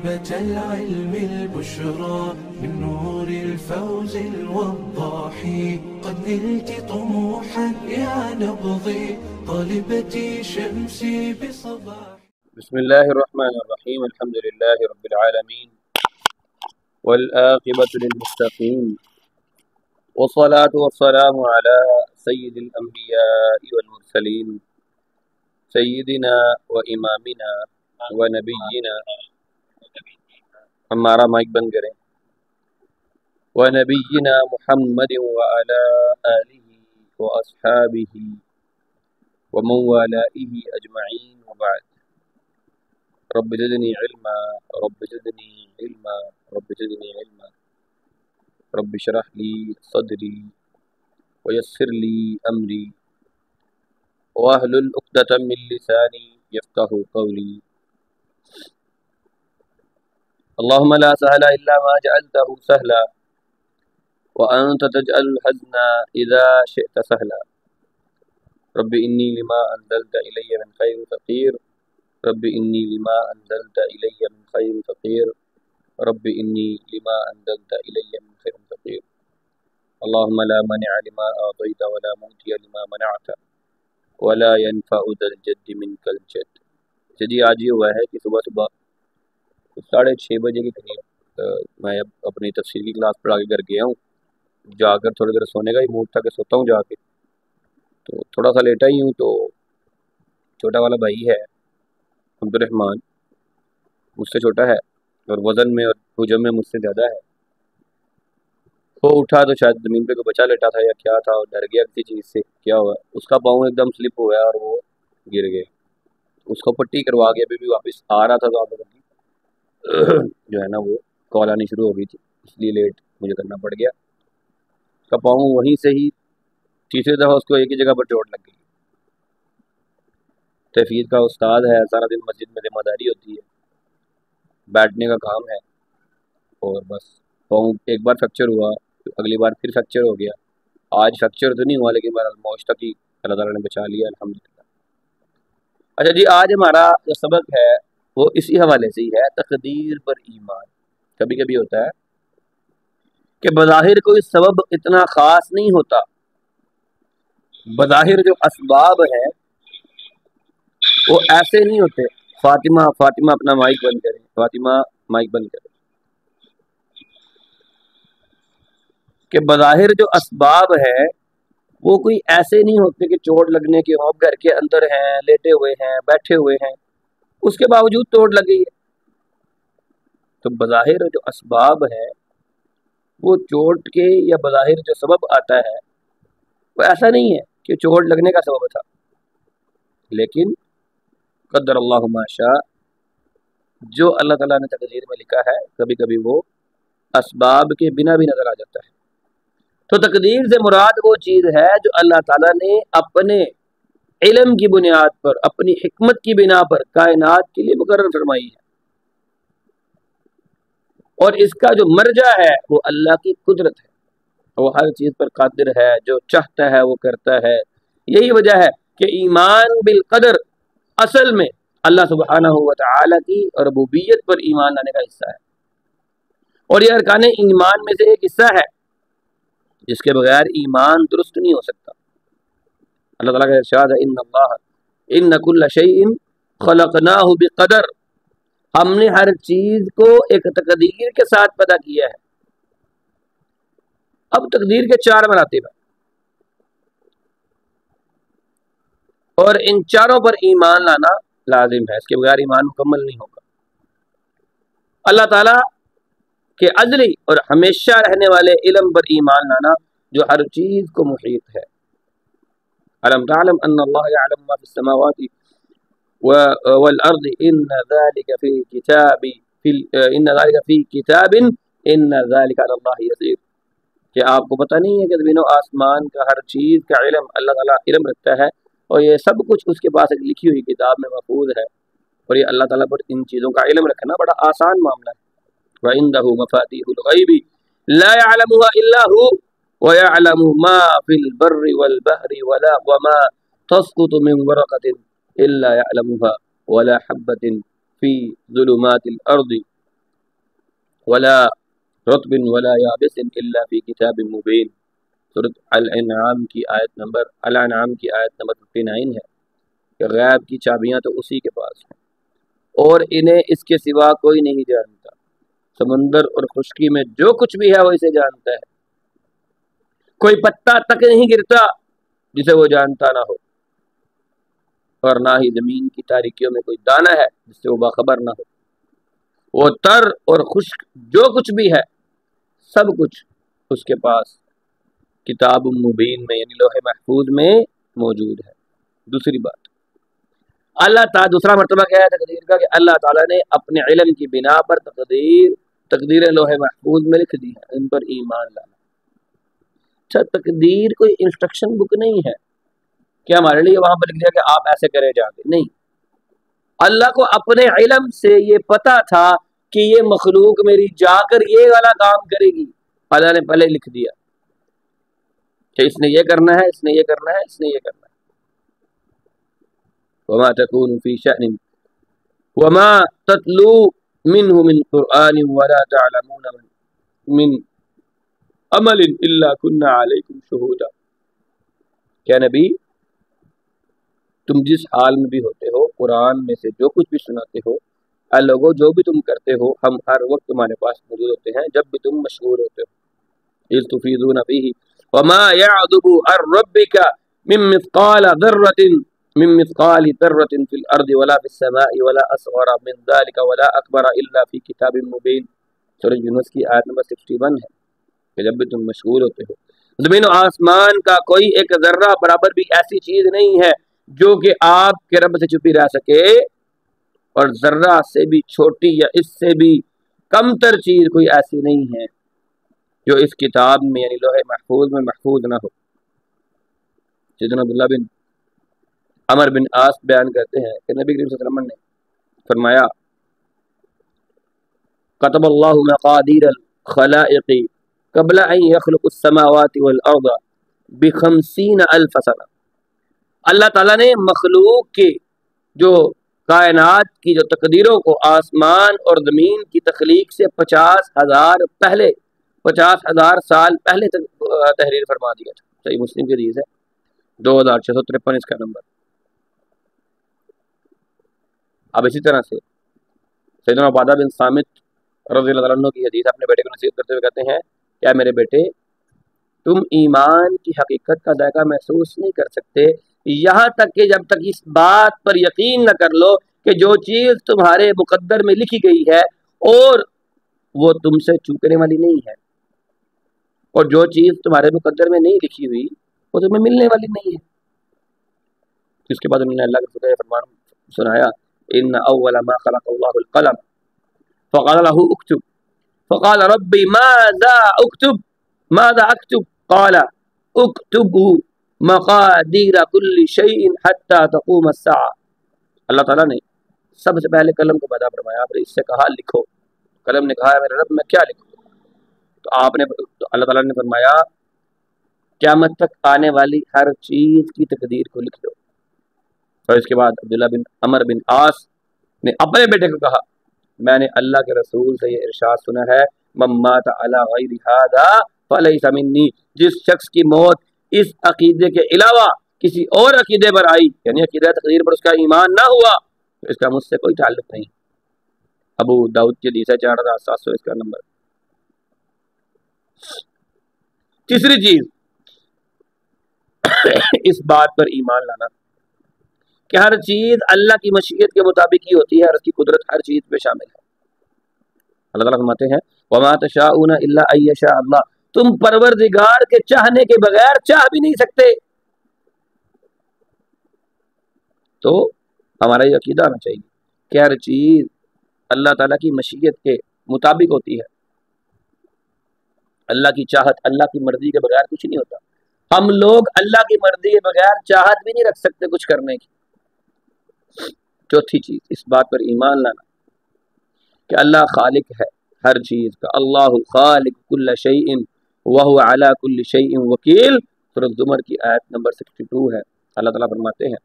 طالبة العلم البشرى من نور الفوز الوضاح قد نلت طموحا يا نبضي طالبتي شمسي بصباح. بسم الله الرحمن الرحيم. الحمد لله رب العالمين والآقبة للمتقين والصلاة والسلام على سيد الأنبياء والمرسلين سيدنا وإمامنا ونبينا ہمارا مائک بند کریں ونبينا محمد وعلى آله وأصحابه ومن والائه أجمعين وبعد. رب زدني علما رب زدني علما رب زدني علما رب اشرح لي صدري ويسر لي أمري واحلل عقدة من لساني يفقهوا قولي. اللهم لا سهل إلا ما جعلته سهلا وأنت تجعل الحزن إذا شئت سهلا. رب إني لما أنزلت إلي من خير فقير رب إني لما أنزلت إلي من خير فقير رب إني لما أنزلت إلي من خير فقير. اللهم لا مانع لما أعطيت ولا معطي لما منعت ولا ينفع ذا الجد منك الجد. جی آج یہ ہوا ہے کہ صبح 6:30 بجے کے قریب میں اب اپنی تفسیر کی کلاس پڑھا کے گھر گیا ہوں. جا کر تھوڑی دیر سونے کا ہی موڈ تھا کہ سوتا ہوں جا کے، تو تھوڑا سا لیٹا ہی ہوں. تو چھوٹا والا بھائی ہے عبد الرحمن، مجھ سے چھوٹا ہے اور وزن میں اور حجم میں مجھ سے زیادہ ہے. وہ اٹھا تو شاید زمین پہ کوئی بچہ لیٹا تھا یا کیا تھا، اور ڈر گیا کسی چیز سے. کیا ہوا، اس کا پاؤں ایک دم سلپ ہوا اور وہ گر گئے. اس کو پٹی کروا کے ابھی بھی واپس آ رہا تھا تو آپ جو ہے نا وہ کال آنی شروع ہو گئی تھی، اس لیے لیٹ مجھے کرنا پڑ گیا. اس کا پاؤں وہیں سے ہی تیسری دفعہ اس کو ایک ہی جگہ پر چوٹ لگ گئی. تحفیظ کا استاد ہے، سارا دن مسجد میں ذمہ داری ہوتی ہے، بیٹھنے کا کام ہے، اور بس پاؤں ایک بار فریکچر ہوا، اگلی بار پھر فریکچر ہو گیا. آج فریکچر تو نہیں ہوا لیکن بہرحال موش تک ہی اللہ تعالیٰ نے بچا لیا الحمدللہ. اچھا جی، آج ہمارا جو سبق ہے وہ اسی حوالے سے ہی ہے، تقدیر پر ایمان. کبھی کبھی ہوتا ہے کہ بظاہر کوئی سبب اتنا خاص نہیں ہوتا، بظاہر جو اسباب ہیں وہ ایسے نہیں ہوتے. فاطمہ اپنا مائک بند کریں، فاطمہ مائک بند کریں. کہ بظاہر جو اسباب ہے وہ کوئی ایسے نہیں ہوتے کہ چوٹ لگنے کے ہوں. گھر کے اندر ہیں، لیٹے ہوئے ہیں، بیٹھے ہوئے ہیں، اس کے باوجود چوٹ لگ گئی ہے. تو بظاہر جو اسباب ہے وہ چوٹ کے یا بظاہر جو سبب آتا ہے وہ ایسا نہیں ہے کہ چوٹ لگنے کا سبب تھا، لیکن قدر اللہ ما شاء، جو اللہ تعالیٰ نے تقدیر میں لکھا ہے کبھی کبھی وہ اسباب کے بنا بھی نظر آ جاتا ہے. تو تقدیر سے مراد وہ چیز ہے جو اللہ تعالیٰ نے اپنے علم کی بنیاد پر، اپنی حکمت کی بنا پر کائنات کے لیے مقرر فرمائی ہے، اور اس کا جو مرجع ہے وہ اللہ کی قدرت ہے. وہ ہر چیز پر قادر ہے، جو چاہتا ہے وہ کرتا ہے. یہی وجہ ہے کہ ایمان بالقدر اصل میں اللہ سبحانہ و تعالی کی ربوبیت پر ایمان لانے کا حصہ ہے، اور یہ ارکان ایمان میں سے ایک حصہ ہے جس کے بغیر ایمان درست نہیں ہو سکتا. اللہ تعالیٰ کا ارشاد ہے ان کل شیء خلقناہ بقدر، ہم نے ہر چیز کو ایک تقدیر کے ساتھ پیدا کیا ہے. اب تقدیر کے 4 مراتب ہیں اور ان چاروں پر ایمان لانا لازم ہے، اس کے بغیر ایمان مکمل نہیں ہوگا. اللہ تعالیٰ کہ ازلی اور ہمیشہ رہنے والے علم پر ایمان لانا جو ہر چیز کو محیط ہے. علم تعلم ان اللہ یعلم ما فی السماوات والارض ان ذلك فی کتاب ان ذلك فی کتاب ان ذلك علی اللہ یسیر. کہ آپ کو پتہ نہیں ہے کہ زمین و آسمان کا ہر چیز کا علم اللہ تعالیٰ علم رکھتا ہے، اور یہ سب کچھ اس کے پاس ایک لکھی ہوئی کتاب میں محفوظ ہے، اور یہ اللہ تعالیٰ پر ان چیزوں کا علم رکھنا بڑا آسان معاملہ ہے. وعنده مفاتيح الغيب لا يعلمها إلا هو ويعلم ما في البر والبحر وما تسقط من ورقة إلا يعلمها ولا حبة في ظلمات الأرض ولا رطب ولا یابس الا فی کتاب مبین۔ سورۃ الانعام کی آیت نمبر 59 ہے کہ غیب کی چابیاں تو اسی کے پاس ہیں اور انہیں اس کے سوا کوئی نہیں جانتا۔ سمندر اور خشکی میں جو کچھ بھی ہے وہ اسے جانتا ہے، کوئی پتا تک نہیں گرتا جسے وہ جانتا نہ ہو، اور نہ ہی زمین کی تاریکیوں میں کوئی دانہ ہے جس سے وہ باخبر نہ ہو۔ وہ تر اور خشک جو کچھ بھی ہے سب کچھ اس کے پاس کتاب مبین میں یعنی لوح محفوظ میں موجود ہے۔ دوسری بات، اللہ تعالیٰ دوسرا مرتبہ کیا ہے تقدیر کا کہ اللہ تعالیٰ نے اپنے علم کی بنا پر تقدیریں لوح محفوظ میں لکھ دی ہیں، ان پر ایمان لانا۔ اچھا، تقدیر کوئی انسٹرکشن بک نہیں ہے کہ ہمارے لیے وہاں پر لکھ دیا کہ آپ ایسے کریں جا کے، نہیں۔ اللہ کو اپنے علم سے یہ پتا تھا کہ یہ مخلوق میری جا کر یہ والا کام کرے گی، اللہ نے پہلے لکھ دیا کہ اس نے یہ کرنا ہے، اس نے یہ کرنا ہے، اس نے یہ کرنا ہے۔ وما تكون في شأن وما تتلو منه من قرآن ولا تعلمون من عمل إلا كنا عليكم شهودا۔ کیا نبی تم جس حال میں بھی ہوتے ہو قرآن میں سے جو کچھ بھی سناتے ہو، اے لوگو جو بھی تم کرتے ہو ہم ہر وقت تمہارے پاس موجود ہوتے ہیں جب بھی تم مشغول ہوتے ہو۔ إذ تفيضون فيه وما يعذب عن ربك من مثقال ذرة في الأرض ولا في السماء ولا أصغر من ذلك ولا أكبر إلا في كتاب مبين۔ سورہ یونس کی آیت نمبر 61 ہے کہ جب بھی تم مشغول ہوتے ہو، زمین و آسمان کا کوئی ایک ذرہ برابر بھی ایسی چیز نہیں ہے جو کہ آپ کے رب سے چھپی رہ سکے، اور ذرہ سے بھی چھوٹی یا اس سے بھی کم تر چیز کوئی ایسی نہیں ہے جو اس کتاب میں یعنی لوح محفوظ میں محفوظ نہ ہو۔ سیدنا عبداللہ بن عمر بن عاص بیان کرتے ہیں کہ نبی کریم صلی اللہ علیہ وسلم نے فرمایا كتب اللہ مقادیر الخلائق قبل ان يخلق السماوات والارض ب50,000 سنہ۔ اللہ تعالیٰ نے مخلوق کے جو کائنات کی جو تقدیروں کو آسمان اور زمین کی تخلیق سے 50,000 سال پہلے تحریر فرما دیا تھا۔ صحیح مسلم کی حدیث ہے 2653 اس کا نمبر۔ اب اسی طرح سے سیدنا عبادہ بن صامت رضی اللہ عنہ کی حدیث اپنے بیٹے کو نصیحت کرتے ہوئے کہتے ہیں، کیا میرے بیٹے تم ایمان کی حقیقت کا ذائقہ محسوس نہیں کر سکتے یہاں تک کہ جب تک اس بات پر یقین نہ کر لو کہ جو چیز تمہارے مقدر میں لکھی گئی ہے اور وہ تم سے چوکنے والی نہیں ہے، اور جو چیز تمہارے مقدر میں نہیں لکھی ہوئی وہ تمہیں ملنے والی نہیں ہے۔ اس کے بعد انہوں نے اللہ کا فرمان سنایا، ان اول ما خلق اللہ القلم فقال له اكتب فقال ربي ماذا اكتب قال اكتب مقادیر كل شيء حتى تقوم الساعة۔ اللہ تعالیٰ نے سب سے پہلے قلم کو پیدا فرمایا، پھر اس سے کہا لکھو۔ قلم نے کہا میرے رب میں کیا لکھوں؟ تو اللہ تعالیٰ نے فرمایا قیامت تک آنے والی ہر چیز کی تقدیر کو لکھ دو۔ اور اس کے بعد عبداللہ بن عمر بن عاص نے اپنے بیٹے کو کہا، میں نے اللہ کے رسول سے یہ ارشاد سنا ہے، من مات علی غیر ھذا فلیس منی، جس شخص کی موت اس عقیدے کے علاوہ کسی اور عقیدے پر آئی یعنی عقیدہ تقدیر پر اس کا ایمان نہ ہوا تو اس کا مجھ سے کوئی تعلق نہیں۔ ابو داؤد کی حدیث ہے 4700 اس کا نمبر۔ تیسری چیز اس بات پر ایمان لانا کہ ہر چیز اللہ کی مشیت کے مطابق ہی ہوتی ہے اور اس کی قدرت ہر چیز پہ شامل ہے۔ اللہ تعالیٰ فرماتے ہیں وَمَا تَشَاءُونَ إِلَّا أَن يَشَاءَ اللَّهُ، تم پروردگار کے چاہنے کے بغیر چاہ بھی نہیں سکتے۔ تو ہمارا یہ عقیدہ ہونا چاہیے کہ ہر چیز اللہ تعالیٰ کی مشیت کے مطابق ہوتی ہے۔ اللہ کی چاہت، اللہ کی مرضی کے بغیر کچھ نہیں ہوتا۔ ہم لوگ اللہ کی مرضی کے بغیر چاہت بھی نہیں رکھ سکتے کچھ کرنے کی۔ چوتھی چیز اس بات پر ایمان لانا کہ اللہ خالق ہے ہر چیز کا، اللہ خالق کل شیء وہو علی کل شیء وکیل۔ سورۃ زمر کی آیت نمبر 62 ہے۔ اللہ تعالیٰ فرماتے ہیں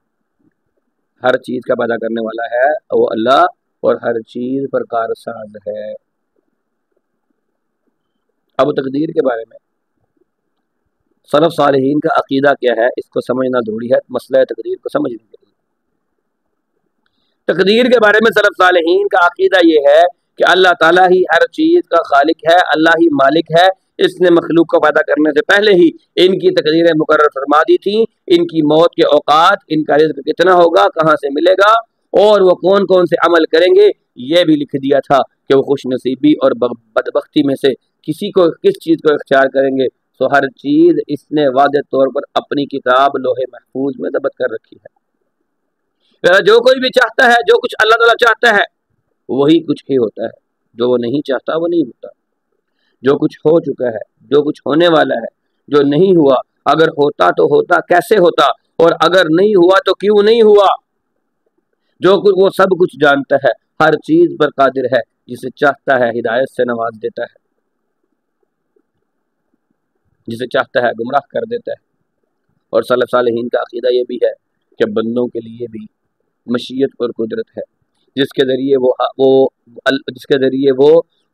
ہر چیز کا پیدا کرنے والا ہے وہ اللہ، اور ہر چیز پر کارساز ہے۔ اب تقدیر کے بارے میں سلف صالحین کا عقیدہ کیا ہے، اس کو سمجھنا ضروری ہے مسئلہ تقدیر کو سمجھنے کے لیے۔ تقدیر کے بارے میں سلف صالحین کا عقیدہ یہ ہے کہ اللہ تعالیٰ ہی ہر چیز کا خالق ہے، اللہ ہی مالک ہے، اس نے مخلوق کو پیدا کرنے سے پہلے ہی ان کی تقدیریں مقرر فرما دی تھیں، ان کی موت کے اوقات، ان کا رزق کتنا ہوگا، کہاں سے ملے گا، اور وہ کون کون سے عمل کریں گے، یہ بھی لکھ دیا تھا کہ وہ خوش نصیبی اور بدبختی میں سے کسی کو کس چیز کو اختیار کریں گے۔ تو ہر چیز اس نے واضح طور پر اپنی کتاب لوح محفوظ میں ضبط کر رکھی ہے۔ جو کوئی بھی چاہتا ہے، جو کچھ اللہ تعالیٰ چاہتا ہے وہی کچھ ہی ہوتا ہے، جو وہ نہیں چاہتا وہ نہیں ہوتا۔ جو کچھ ہو چکا ہے، جو کچھ ہونے والا ہے، جو نہیں ہوا، اگر ہوتا تو ہوتا کیسے ہوتا، اور اگر نہیں ہوا تو کیوں نہیں ہوا، جو کچھ وہ سب کچھ جانتا ہے، ہر چیز پر قادر ہے، جسے چاہتا ہے ہدایت سے نواز دیتا ہے، جسے چاہتا ہے گمراہ کر دیتا ہے۔ اور سلف صالحین کا عقیدہ یہ بھی ہے کہ بندوں کے لیے بھی مشیت اور قدرت ہے، جس کے ذریعے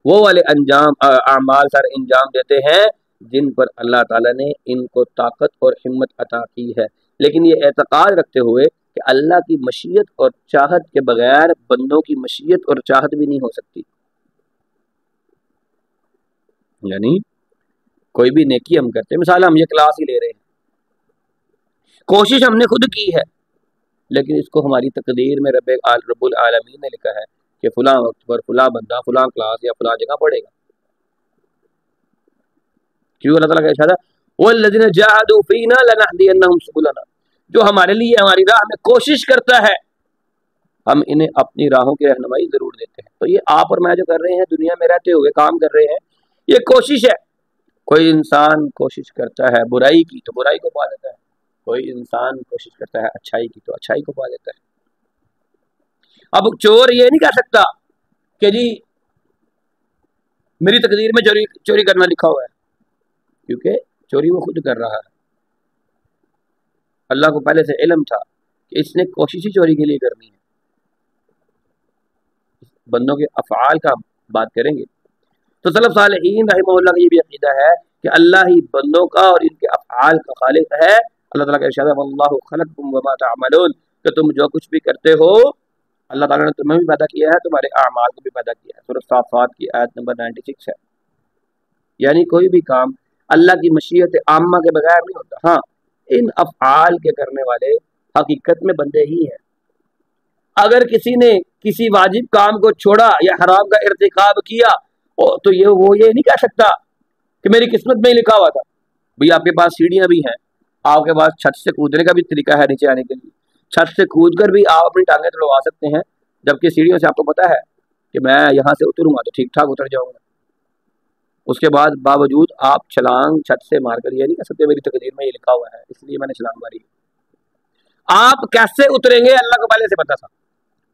وہ والے اعمال سر انجام دیتے ہیں جن پر اللہ تعالیٰ نے ان کو طاقت اور ہمت عطا کی ہے، لیکن یہ اعتقاد رکھتے ہوئے کہ اللہ کی مشیت اور چاہت کے بغیر بندوں کی مشیت اور چاہت بھی نہیں ہو سکتی۔ یعنی کوئی بھی نیکی ہم کرتے ہیں، مثال ہم یہ کلاس ہی لے رہے ہیں، کوشش ہم نے خود کی ہے، لیکن اس کو ہماری تقدیر میں رب العالمین نے لکھا ہے کہ فلاں وقت پر فلاں بندہ فلاں کلاس یا فلاں جگہ پڑھے گا۔ کیوں اللہ تعالیٰ کا ارشاد ہے وَالَّذِينَ جَاهَدُوا فِينَا لَنَهْدِيَنَّهُمْ سُبُلَنَا، جو ہمارے لیے ہماری راہ میں کوشش کرتا ہے ہم انہیں اپنی راہوں کی رہنمائی ضرور دیتے ہیں۔ تو یہ آپ اور میں جو کر رہے ہیں، دنیا میں رہتے ہوئے کام کر رہے ہیں، یہ کوشش ہے۔ کوئی انسان کوشش کرتا ہے برائی کی تو برائی کو پا لیتا ہے، کوئی انسان کوشش کرتا ہے اچھائی کی تو اچھائی کو پا لیتا ہے۔ اب چور یہ نہیں کہہ سکتا کہ جی میری تقدیر میں چوری کرنا لکھا ہوا ہے، کیونکہ چوری وہ خود کر رہا ہے۔ اللہ کو پہلے سے علم تھا کہ اس نے کوشش ہی چوری کے لیے کرنی ہے۔ بندوں کے افعال کا بات کریں گے تو سلف صالحین رحمہ اللہ کا یہ بھی عقیدہ ہے کہ اللہ ہی بندوں کا اور ان کے افعال کا خالق ہے۔ اللہ تعالیٰ کا ارشاد ہے وَاللَّهُ خَلَقَكُمْ وَمَا تَعْمَلُونَ، کہ تم جو کچھ بھی کرتے ہو اللہ تعالیٰ نے تمہیں بھی پیدا کیا ہے، تمہارے اعمال کو بھی پیدا کیا ہے۔ سورۃ صافات کی آیت نمبر 96 ہے۔ یعنی کوئی بھی کام اللہ کی مشیت عامہ کے بغیر نہیں ہوتا۔ ہاں، ان افعال کے کرنے والے حقیقت میں بندے ہی ہیں۔ اگر کسی نے کسی واجب کام کو چھوڑا یا حرام کا ارتکاب کیا تو وہ یہ نہیں کہہ سکتا کہ میری قسمت میں ہی لکھا ہوا تھا۔ بھئی آپ کے پاس سیڑھیاں بھی ہیں، آپ کے پاس چھت سے کودنے کا بھی طریقہ ہے نیچے آنے کے لیے، چھت سے کود کر بھی آپ اپنی ٹانگیں تڑوا سکتے ہیں، جبکہ سیڑھیوں سے آپ کو پتا ہے کہ میں یہاں سے اتروں گا تو ٹھیک ٹھاک اتر جاؤں گا۔ اس کے بعد باوجود آپ چھلانگ چھت سے مار کر یہ نہیں کہہ سکتے میری تقدیر میں یہ لکھا ہوا ہے اس لیے میں نے چھلانگ ماری۔ آپ کیسے اتریں گے اللہ کو پہلے سے پتا تھا،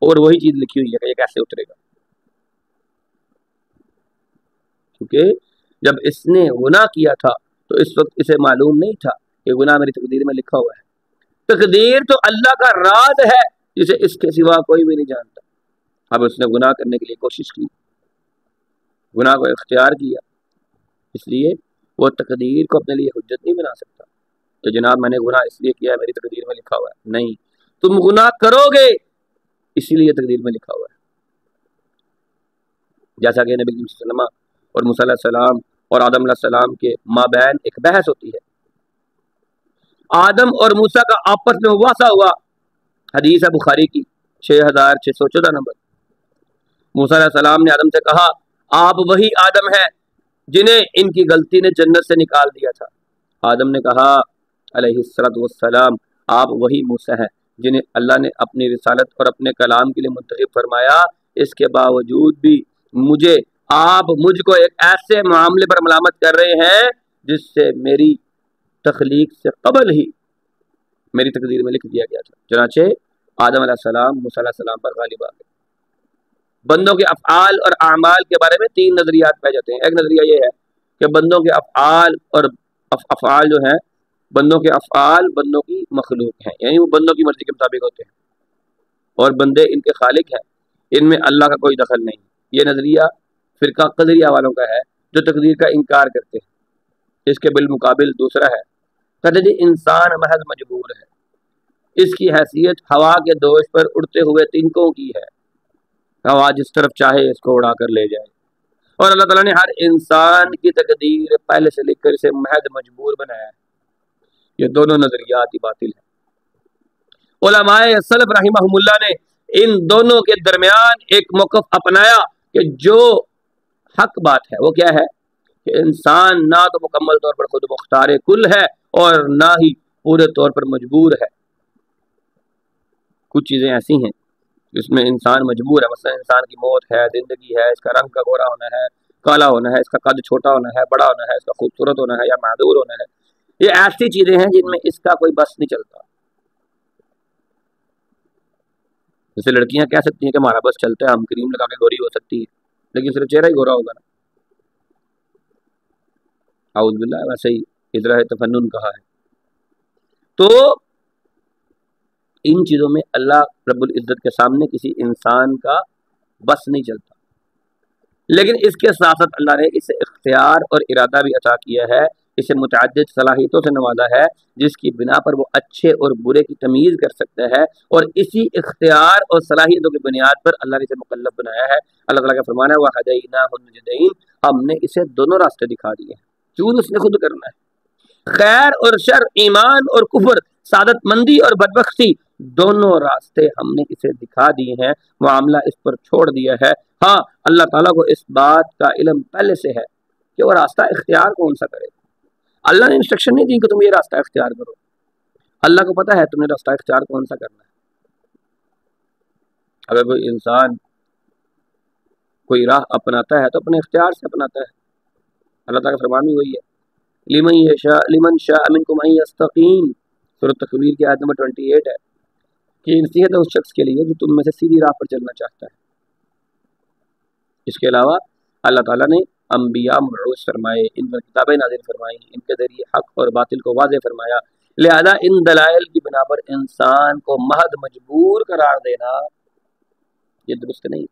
اور وہی چیز لکھی ہوئی ہے کہ یہ کیسے اترے گا، کیونکہ جب اس نے گناہ کیا تھا تو اس وقت اسے معلوم نہیں تھا کہ گناہ میری تقدیر میں لکھا ہوا ہے۔ تقدیر تو اللہ کا راز ہے جسے اس کے سوا کوئی بھی نہیں جانتا۔ اب اس نے گناہ کرنے کے لیے کوشش کی، گناہ کو اختیار کیا، اس لیے وہ تقدیر کو اپنے لیے حجت نہیں بنا سکتا کہ جناب میں نے گناہ اس لیے کیا ہے میری تقدیر میں لکھا ہوا ہے۔ نہیں، تم گناہ کرو گے اسی لیے تقدیر میں لکھا ہوا ہے۔ جیسا کہ نبی صلی اللہ علیہ وسلم اور موسیٰ علیہ السلام اور آدم علیہ السلام کے مابین ایک بحث ہوتی ہے، آدم اور موسیٰ کا آپس میں مباحثہ ہوا، حدیث ہے بخاری کی 6614 نمبر۔ موسیٰ علیہ السلام نے آدم سے کہا آپ وہی آدم ہیں جنہیں ان کی غلطی نے جنت سے نکال دیا تھا۔ آدم نے کہا علیہ السلام آپ وہی موسیٰ ہیں جنہیں اللہ نے اپنی رسالت اور اپنے کلام کے لیے منتخب فرمایا، اس کے باوجود بھی آپ مجھ کو ایک ایسے معاملے پر ملامت کر رہے ہیں جس سے میری تخلیق سے قبل ہی میری تقدیر میں لکھ دیا گیا تھا۔ چنانچہ آدم علیہ السلام موسیٰ علیہ السلام پر غالب آ گئے۔ بندوں کے افعال اور اعمال کے بارے میں 3 نظریات پائے جاتے ہیں۔ ایک نظریہ یہ ہے کہ بندوں کے افعال اور افعال جو ہیں، بندوں کے افعال بندوں کی مخلوق ہیں، یعنی وہ بندوں کی مرضی کے مطابق ہوتے ہیں، اور بندے ان کے خالق ہیں، ان میں اللہ کا کوئی دخل نہیں۔ یہ نظریہ فرقہ قدریہ والوں کا ہے جو تقدیر کا انکار کرتے ہیں۔ اس کے بالمقابل دوسرا ہے، کہتے جی انسان محض مجبور ہے، اس کی حیثیت ہوا کے دوش پر اڑتے ہوئے تنکوں کی ہے، ہوا جس طرف چاہے اس کو اڑا کر لے جائے، اور اللہ تعالیٰ نے ہر انسان کی تقدیر پہلے سے لکھ کر اسے محض مجبور بنایا ہے۔ یہ دونوں نظریات ہی باطل ہیں۔ علماء سلف رحمہم اللہ نے ان دونوں کے درمیان ایک موقف اپنایا کہ جو حق بات ہے وہ کیا ہے کہ انسان نہ تو مکمل طور پر خود مختار کل ہے اور نہ ہی پورے طور پر مجبور ہے۔ کچھ چیزیں ایسی ہیں جس میں انسان مجبور ہے، مثلا انسان کی موت ہے، زندگی ہے، اس کا رنگ کا گورا ہونا ہے، کالا ہونا ہے، اس کا قد چھوٹا ہونا ہے، بڑا ہونا ہے، اس کا خوبصورت ہونا ہے یا معذور ہونا ہے، یہ ایسی چیزیں ہیں جن میں اس کا کوئی بس نہیں چلتا۔ جیسے لڑکیاں کہہ سکتی ہیں کہ ہمارا بس چلتا ہے، ہم کریم لگا کے گوری ہو سکتی ہے، لیکن صرف چہرہ ہی گورا ہوگا نا، اعوذ باللہ، ویسے ہی اجراء تفنن کہا ہے۔ تو ان چیزوں میں اللہ رب العزت کے سامنے کسی انسان کا بس نہیں چلتا، لیکن اس کے ساتھ ساتھ اللہ نے اسے اختیار اور ارادہ بھی عطا کیا ہے، اسے متعدد صلاحیتوں سے نوازا ہے جس کی بنا پر وہ اچھے اور برے کی تمیز کر سکتا ہے، اور اسی اختیار اور صلاحیتوں کی بنیاد پر اللہ نے اسے مکلف بنایا ہے۔ اللہ تعالیٰ کا فرمان ہے وَهَدَيْنَاهُ النَّجْدَيْنِ، ہم نے اسے دونوں راستے دکھا دیے ہیں، چون اس نے خود کرنا ہے۔ خیر اور شر، ایمان اور کفر، سعادت مندی اور بدبختی، دونوں راستے ہم نے اسے دکھا دیے ہیں، معاملہ اس پر چھوڑ دیا ہے۔ ہاں اللہ تعالیٰ کو اس بات کا علم پہلے سے ہے کہ وہ راستہ اختیار کون سا کرے۔ اللہ نے انسٹرکشن نہیں دی کہ تم یہ راستہ اختیار کرو، اللہ کو پتہ ہے تم نے راستہ اختیار کون سا کرنا ہے۔ اگر کوئی انسان کوئی راہ اپناتا ہے تو اپنے اختیار سے اپناتا ہے۔ اللہ تعالیٰ کا فرمان بھی وہی ہے، لمن شاء منکم ان یستقیم، سورۃ تکویر کی آیت نمبر 28 ہے کہ نصیحت ہے اس شخص کے لیے جو تم میں سے سیدھی راہ پر چلنا چاہتا ہے۔ اس کے علاوہ اللہ تعالیٰ نے انبیاء مبعوث فرمائے، ان پر کتابیں نازل فرمائیں، ان کے ذریعے حق اور باطل کو واضح فرمایا، لہذا ان دلائل کی بنا پر انسان کو محض مجبور قرار دینا یہ درست نہیں۔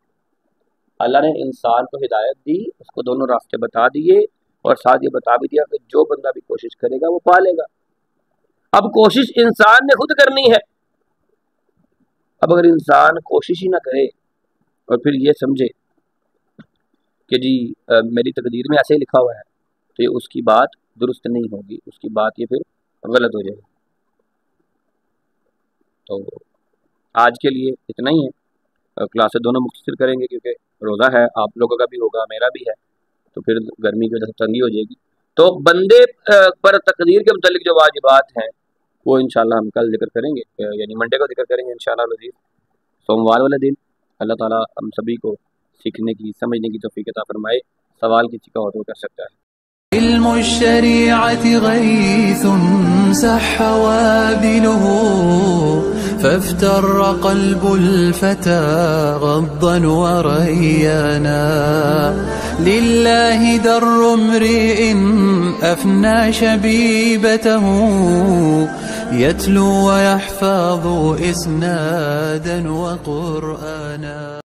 اللہ نے انسان کو ہدایت دی، اس کو دونوں راستے بتا دیے، اور ساتھ یہ بتا بھی دیا کہ جو بندہ بھی کوشش کرے گا وہ پا لے گا۔ اب کوشش انسان نے خود کرنی ہے۔ اب اگر انسان کوشش ہی نہ کرے اور پھر یہ سمجھے کہ جی میری تقدیر میں ایسے ہی لکھا ہوا ہے، تو یہ اس کی بات درست نہیں ہوگی، اس کی بات یہ پھر غلط ہو جائے گی۔ تو آج کے لیے اتنا ہی ہے، کلاسیں دونوں مختصر کریں گے کیونکہ روزہ ہے، آپ لوگوں کا بھی ہوگا، میرا بھی ہے، تو پھر گرمی کی وجہ سے تنگی ہو جائے گی۔ تو بندے پر تقدیر کے متعلق جو واجبات ہیں وہ انشاءاللہ ہم کل ذکر کریں گے، یعنی منڈے کو ذکر کریں گے انشاءاللہ العزیز، سوموار والے دن۔ اللہ تعالیٰ ہم سبھی کو سیکھنے کی، سمجھنے کی توفیق عطا فرمائے۔ سوال کسی کا ہو تو کر سکتا ہے۔ علم الشريعة غيث سح وابله، فافتر قلب الفتى غضا وريانا، لله در امرئ أفنى شبيبته، يتلو ويحفظ إسنادا وقرآنا۔